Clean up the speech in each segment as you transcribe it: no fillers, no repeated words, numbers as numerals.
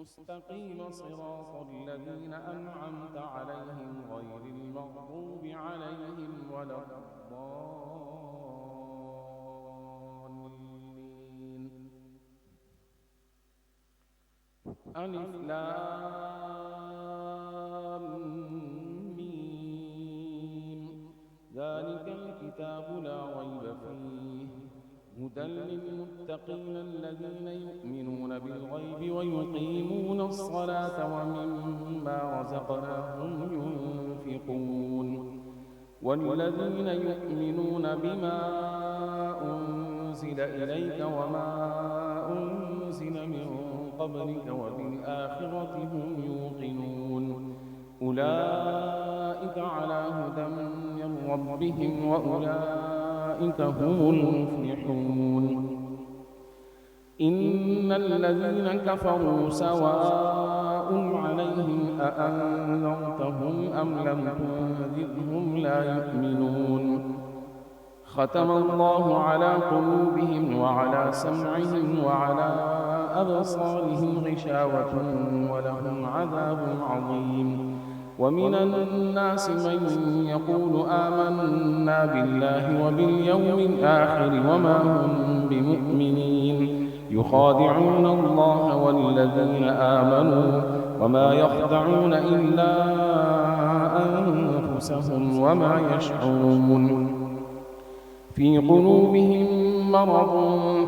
مستقيم صراط الذين أنعمت عليهم غير المغضوب عليهم ولا الضالين. ألف لام ميم. ذلك الكتاب لا ريب فيه هدى للمتقين الذين يؤمنون بالغيب ويقيمون الصلاة ومما رزقناهم ينفقون والذين يؤمنون بما أنزل إليك وما أنزل من قبلك وبالآخرة هم يوقنون أولئك على هدى من ربهم وأولئك هم المفلحون. إن الذين كفروا سواء عليهم أأنذرتهم أم لم تنذرهم لا يؤمنون. ختم الله على قلوبهم وعلى سمعهم وعلى أبصارهم غشاوة ولهم عذاب عظيم. ومن الناس من يقول آمنا بالله وباليوم الآخر وما هم بمؤمنين يخادعون الله والذين آمنوا وما يخدعون إلا أنفسهم وما يشعرون. في قلوبهم مرض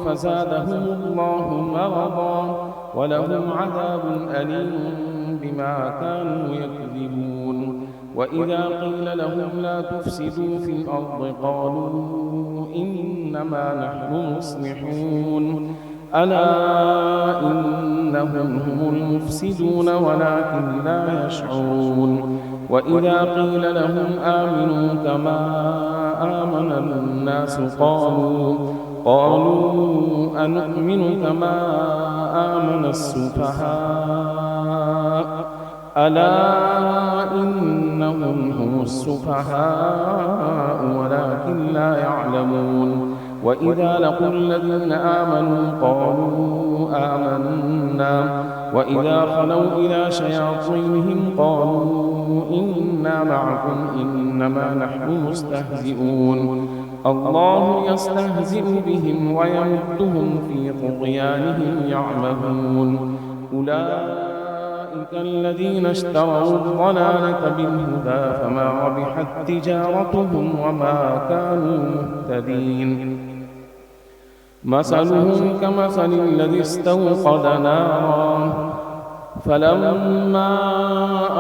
فزادهم الله مرضا ولهم عذاب أليم بما كانوا يكذبون. وإذا قيل لهم لا تفسدوا في الأرض قالوا إنما نحن مصلحون ألا إنهم هم المفسدون ولكن لا يشعرون. وإذا قيل لهم آمنوا كما آمن الناس قالوا أنؤمن كما آمن السفهاء ألا إنهم هم السفهاء ولكن لا يعلمون. وإذا لقوا الذين آمنوا قالوا آمنا وإذا خلوا إلى شياطينهم قالوا إنا معكم إنما نحن مستهزئون. الله يستهزئ بهم ويمدهم في طغيانهم يعمهون. أولئك الذين اشتروا الضلالة بالهدى فما ربحت تجارتهم وما كانوا مهتدين. مثلهم كمثل الذي استوقد نارا فلما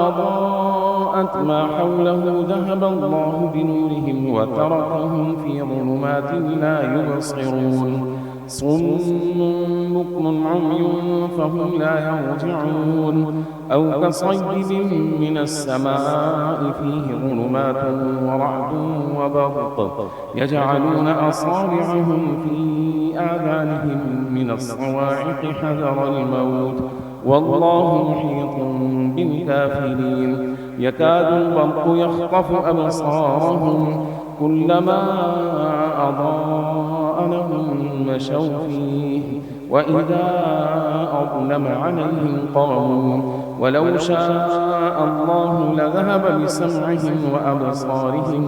أضاءت ما حوله ذهب الله بنورهم وتركهم في ظلمات لا يبصرون. صم بكم عمي فهم لا يرجعون. أو كصيب من السماء فيه ظلمات ورعد وبرق يجعلون أصابعهم في آذانهم من الصواعق حذر الموت والله محيط بالكافرين. يكاد البرق يخطف أبصارهم كلما أضاء لهم مشوا فيه وإذا أظلم عليهم قاموا ولو شاء الله لذهب بسمعهم وأبصارهم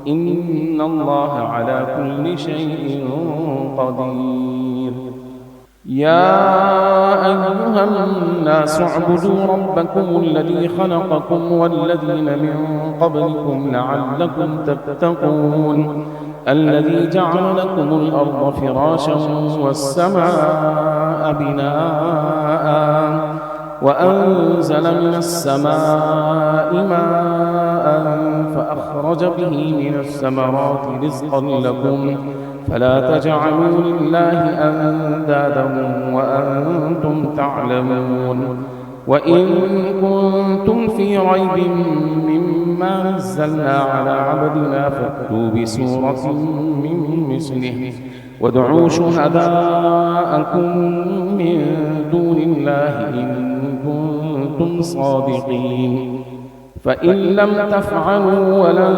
إن الله على كل شيء قدير. يا أيها الناس اعبدوا ربكم الذي خلقكم والذين من قبلكم لعلكم تتقون. الذي جعل لكم الأرض فراشا والسماء بناء وأنزل من السماء ماء فأخرج به من الثمرات رزقا لكم فلا تجعلوا لله أندادا وأنتم تعلمون. وإن كنتم في ريب مما نزلنا على عبدنا فأتوا بسورة من مثله وادعوا شهداءكم من دون الله إن كنتم صادقين. فإن لم تفعلوا ولن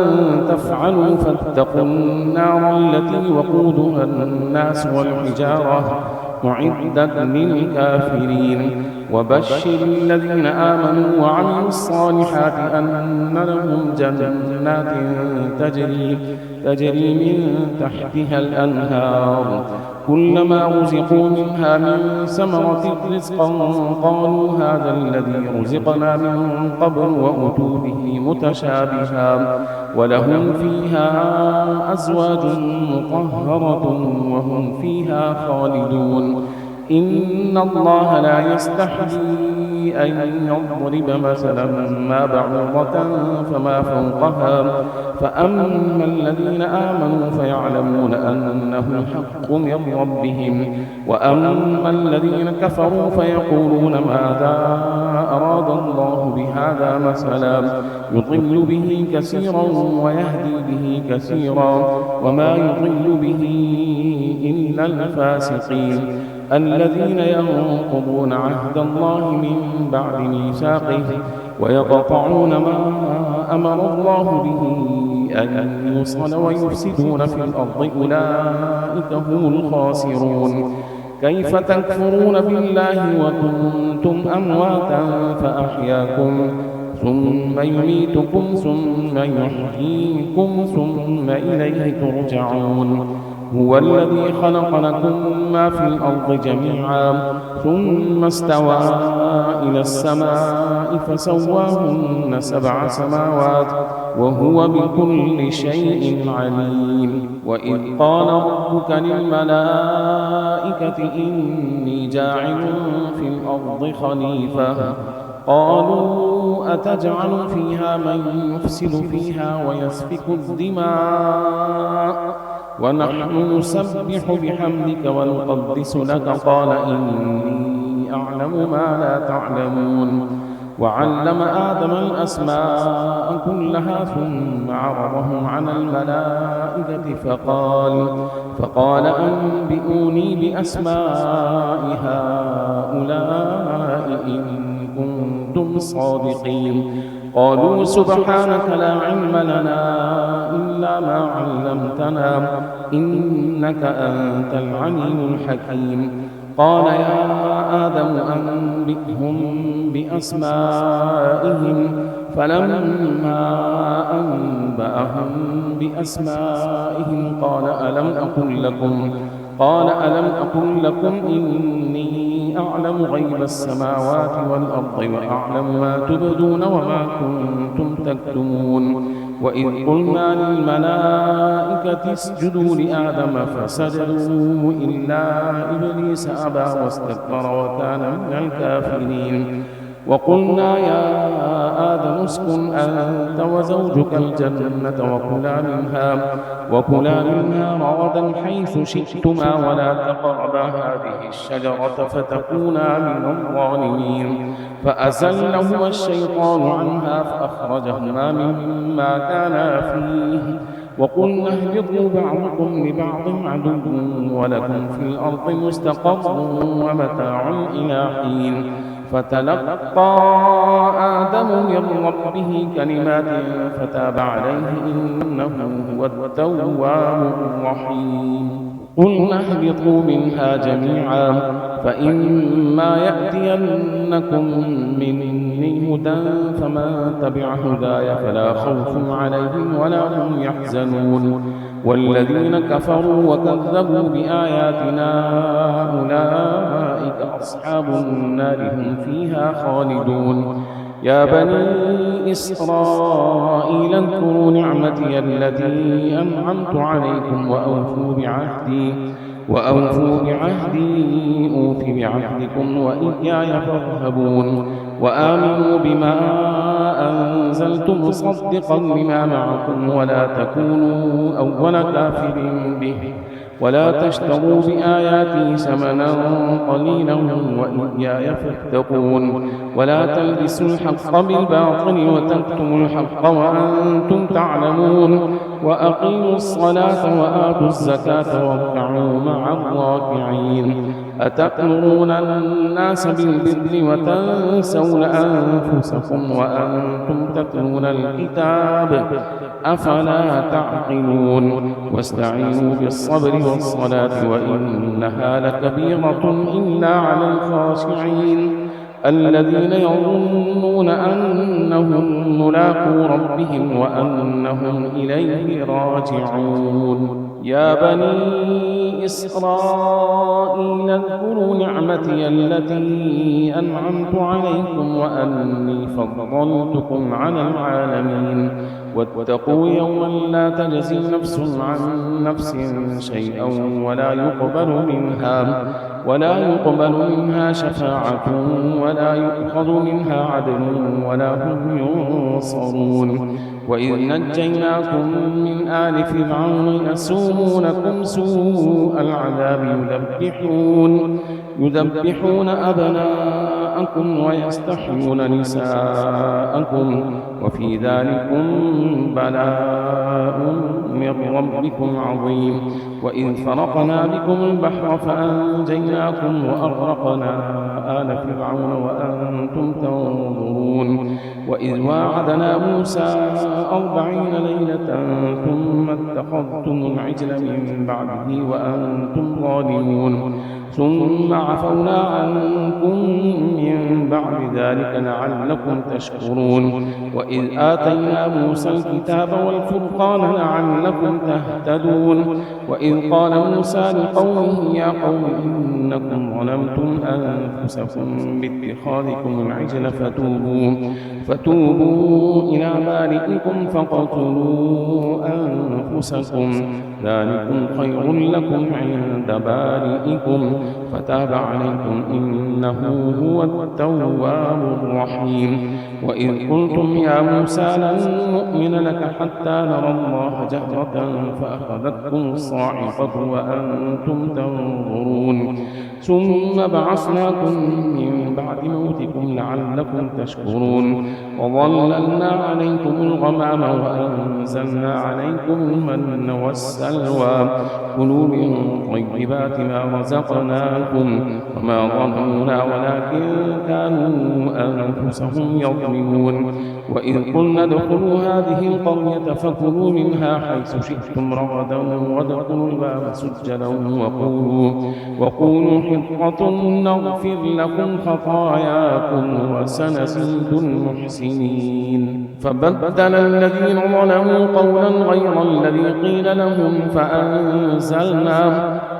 تفعلوا فاتقوا النار التي وقودها الناس والحجارة أعدت للكافرين. وبشر الذين آمنوا وعملوا الصالحات أن لهم جنات تجري من تحتها الأنهار كلما رزقوا منها من ثمرة رزقا قالوا هذا الذي رزقنا من قبل وأتوا به متشابها ولهم فيها أزواج مطهرة وهم فيها خالدون إن الله لا يستحيي أن يضرب مثلا ما بعوضة فما فوقها فأما الذين آمنوا فيعلمون أنه الحق من ربهم وأما الذين كفروا فيقولون ماذا أراد الله بهذا مثلا يضل به كثيرا ويهدي به كثيرا وما يضل به إلا الفاسقين الذين ينقضون عهد الله من بعد ميثاقه ويقطعون ما أمر الله به أن يوصل ويفسدون في الأرض أولئك هم الخاسرون كيف تكفرون بالله وكنتم أمواتا فأحياكم ثم يميتكم ثم يحييكم ثم إليه ترجعون هو الذي خلق لكم ما في الأرض جميعا ثم استوى إلى السماء فسواهن 7 سماوات وهو بكل شيء عليم وإذ قال ربك للملائكة إني جاعل في الأرض خليفة قالوا أتجعل فيها من يفسد فيها ويسفك الدماء ونحن نسبح بحمدك ونقدس لك قال إني أعلم ما لا تعلمون وعلم آدم الأسماء كلها ثم عرضهم على الملائكة فقال أنبئوني بأسماء هؤلاء إن كنتم صادقين قالوا سبحانك لا علم لنا إلا ما علمتنا إنك أنت العليم الحكيم قال يا آدم أنبئهم بأسمائهم فلما أنبأهم بأسمائهم قال ألم أقل لكم إني أعلم غيب السماوات والأرض وأعلم ما تبدون وما كنتم تكتمون وإذ قلنا للملائكة اسجدوا لآدم فسجدوا إلا إبليس أبى واستكبر وكان من الكافرين وقلنا يا آدم اسكن أنت وزوجك الجنة وكلا منها رغدا حيث شئتما ولا تقربا هذه الشجرة فتكونا من الظالمين فأزلهما الشيطان عنها فأخرجهما مما كانا فيه وقلنا اهبطوا بعضكم لبعض عدو ولكم في الأرض مستقر ومتاع إلى حين فتلقى آدم من ربه كلمات فتاب عليه إنه هو التواب الرحيم قلنا اهبطوا منها جميعا فإما يأتينكم مني هدى فمن تبع هداي فلا خوف عليهم ولا هم يحزنون والذين كفروا وكذبوا بآياتنا أولئك أصحاب النار هم فيها خالدون يا بني إسرائيل اذكروا نعمتي التي أنعمت عليكم وأوفوا بعهدي أوف بعهدكم وإياي فارهبون وآمنوا بما أنزلت مصدقا لما معكم ولا تكونوا أول كافر به ولا تشتروا بآياتي ثمنا قليلا وإياي فاتقون ولا تلبسوا الحق بالباطل وتكتموا الحق وأنتم تعلمون وأقيموا الصلاة وآتوا الزكاة واركعوا مع الراكعين أتأمرون الناس بالبر وتنسون أنفسكم وأنتم تتلون الكتاب أفلا تعقلون واستعينوا بالصبر والصلاة وإنها لكبيرة إلا على الخاشعين الذين يظنون أنهم ملاقو ربهم وأنهم إليه راجعون. يا بني إسرائيل اذكروا نعمتي التي أنعمت عليكم وأني فضلتكم على العالمين واتقوا يوما لا تجزي نفس عن نفس شيئا ولا يقبل منها شفاعة ولا يؤخذ منها عدل ولا هم ينصرون. وإذ نجيناكم من آل فرعون يسومونكم سوء العذاب يذبحون أبناءكم ويستحيون نساءكم وفي ذلكم بلاء من ربكم عظيم. وإذ فرقنا بكم البحر فأنجيناكم وأغرقنا آل فرعون وأنتم تنظرون. وإذ واعدنا موسى 40 ليلة ثم اتخذتم العجل من بعده وأنتم ظالمون ثم عفونا عنكم من بعد ذلك لعلكم تشكرون. وإذ آتينا موسى الكتاب والفرقان لعلكم تهتدون. وإذ قال موسى لقومه يا قوم إنكم ظلمتم أنفسكم باتخاذكم العجل فتوبوا إلى بارئكم فاقتلوا أنفسكم ذلكم خير لكم عند بارئكم فتاب عليكم إنه هو التواب الرحيم. وإذ قلتم يا موسى لن نؤمن لك حتى نرى الله جهرة فأخذتكم الصاعقة وأنتم تنظرون ثم بعثناكم من بعد موتكم لعلكم تشكرون. وظللنا عليكم الغمام وأنزلنا عليكم المن والسلوى كلوا من طيبات ما رزقناكم وما ظلمونا ولكن كانوا أنفسهم يظلمون. وإذ قلنا ادخلوا هذه القرية فكلوا منها حيث شئتم رغدا وادخلوا الباب سجدا وقولوا حطة نغفر لكم خطاياكم وسنزيد المحسنين. فبدل الذين ظلموا قولا غير الذي قيل لهم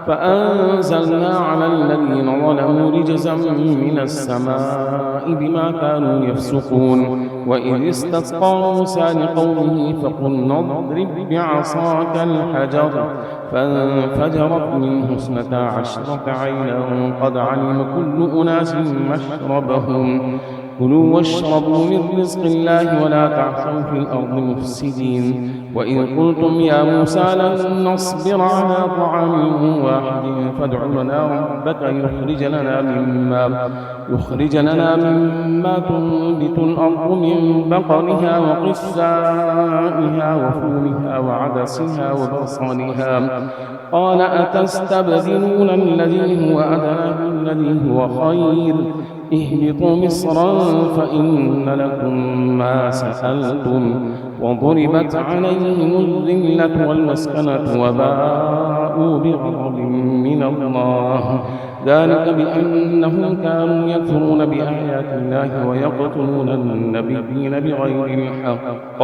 فأنزلنا على الذين ظلموا رجزا من السماء بما كانوا يفسقون. وإذ استسقى موسى لقومه فقلنا اضرب بعصاك الحجر فانفجرت منه 12 عينا قد علم كل أناس مشربهم كلوا واشربوا من رزق الله ولا تعثوا في الأرض مفسدين. وإذ قلتم يا موسى لن نصبر على طعام واحد فادع لنا ربك يخرج لنا مما تنبت الأرض من بقرها وقثائها وفومها وعدسها وبصلها قال أتستبدلون الذي هو أدنى بالذي هو خير اهبطوا مصرا فإن لكم ما سألتم وضربت عليهم الذلة والمسكنة وباءوا بغضب من الله ذلك بأنهم كانوا يكفرون بآيات الله ويقتلون النبيين بغير الحق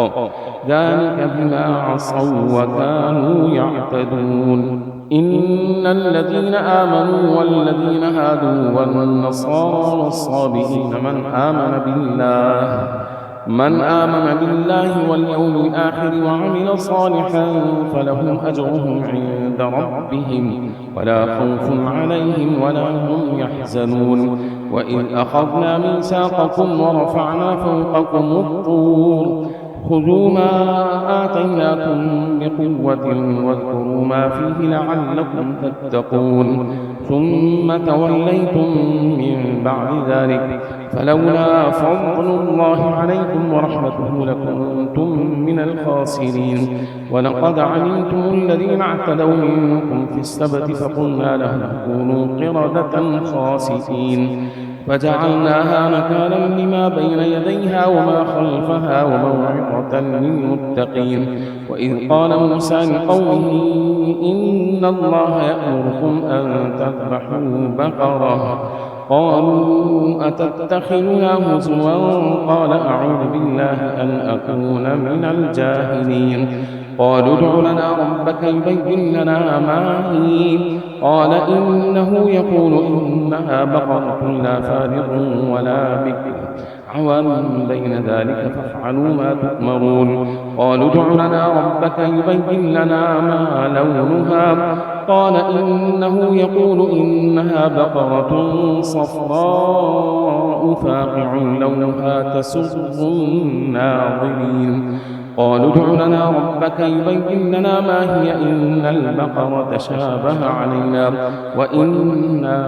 ذلك بما عصوا وكانوا يعتدون. إن الذين آمنوا والذين هادوا والنصارى والصابئين من آمن بالله واليوم الآخر وعمل صالحا فلهم أجرهم عند ربهم ولا خوف عليهم ولا هم يحزنون. وإذ أخذنا ميثاقكم ورفعنا فوقكم الطور خذوا ما آتيناكم بقوة واذكروا ما فيه لعلكم تتقون ثم توليتم من بعد ذلك فلولا فضل الله عليكم ورحمته لكنتم من الخاسرين. ولقد علمتم الذين اعتدوا منكم في السبت فقلنا لهم كونوا قردة خاسئين فجعلناها نكالا لما بين يديها وما خلفها وموعظة للمتقين. وإذ قال موسى لقومه إن الله يأمركم أن تذبحوا بقرة قالوا أتتخذنا هزوا قال أعوذ بالله أن أكون من الجاهلين قالوا ادع لنا ربك يبين لنا ما هي قال إنه يقول إنها بقرة لا فارغ ولا بكر عوان بين ذلك فافعلوا ما تؤمرون قالوا ادع لنا ربك يبين لنا ما لونها قال إنه يقول إنها بقرة صفراء فاقع لونها تسر الناظرين قالوا ادع لنا ربك يبين لنا ما هي إن البقرة تشابه علينا وإنا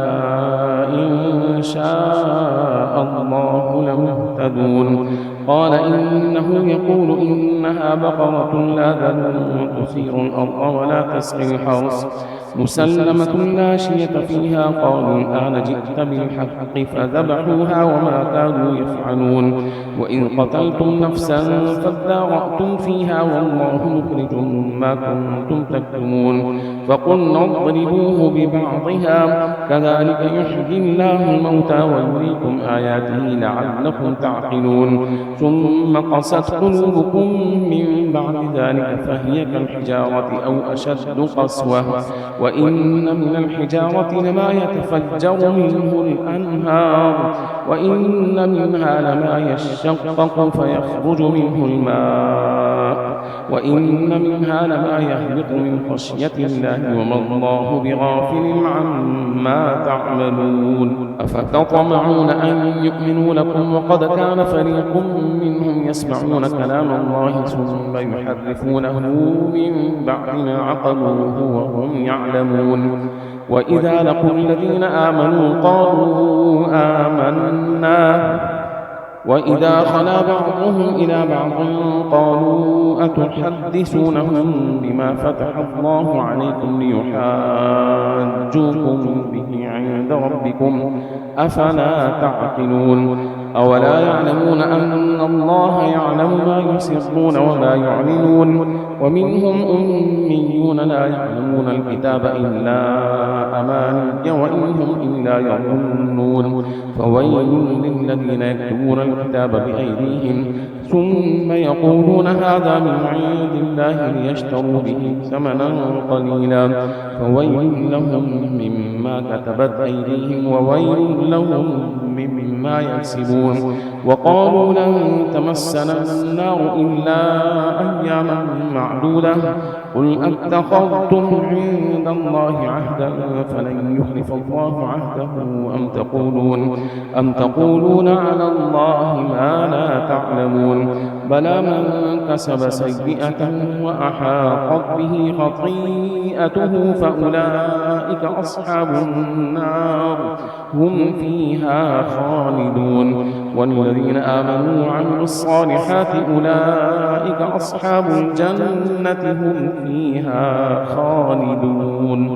إن شاء الله لمهتدون قال إنه يقول إنها بقرة لا ذلول تثير الأرض ولا تسقي الحرث مسلمة لا شية فيها قالوا الآن جئت بالحق فذبحوها وما كانوا يفعلون وإن قتلتم نفسا فادارأتم فيها والله مخرج ما كنتم تكتمون فقلنا اضربوه ببعضها كذلك يحيي الله الموتى ويريكم آياته لعلكم تعقلون ثم قست قلوبكم من بعد ذلك فهي كالحجارة أو أشد قسوة وإن من الحجارة لما يتفجر منه الأنهار وإن منها لما يشقق فيخرج منه الماء وإن منها لما يهبط من خشية الله وما الله بغافل عما تعملون أفتطمعون أن يؤمنوا لكم وقد كان فريق منهم يسمعون كلام الله ثم يحرفونه من بعد ما عقلوه وهم يعلمون وإذا لقوا الذين آمنوا قالوا آمنا وإذا خلا بعضهم إلى بعض قالوا أتحدثونهم بما فتح الله عليكم ليحاجوكم به عند ربكم أفلا تعقلون أولا يعلمون أن الله يعلم ما يسرون وما يعلنون ومنهم أميون لا يعلمون الكتاب إلا أماني وإن هم إلا يظنون فويل للذين يكتبون الكتاب بأيديهم ثم يقولون هذا من عند الله ليشتروا به ثمنا قليلا فويل لهم مما كتبت أيديهم وويل لهم مما يكسبون وقالوا لن تمسنا النار إلا أياما معدودة قل أتخذتم عند الله عهدا فلن يخلف الله عهده أم تقولون على الله ما لا تعلمون بلى من كسب سيئة وأحاطت به خطيئته فأولئك أصحاب النار هم فيها خالدون والذين آمنوا وعملوا الصالحات أولئك أصحاب الجنة هم فيها خالدون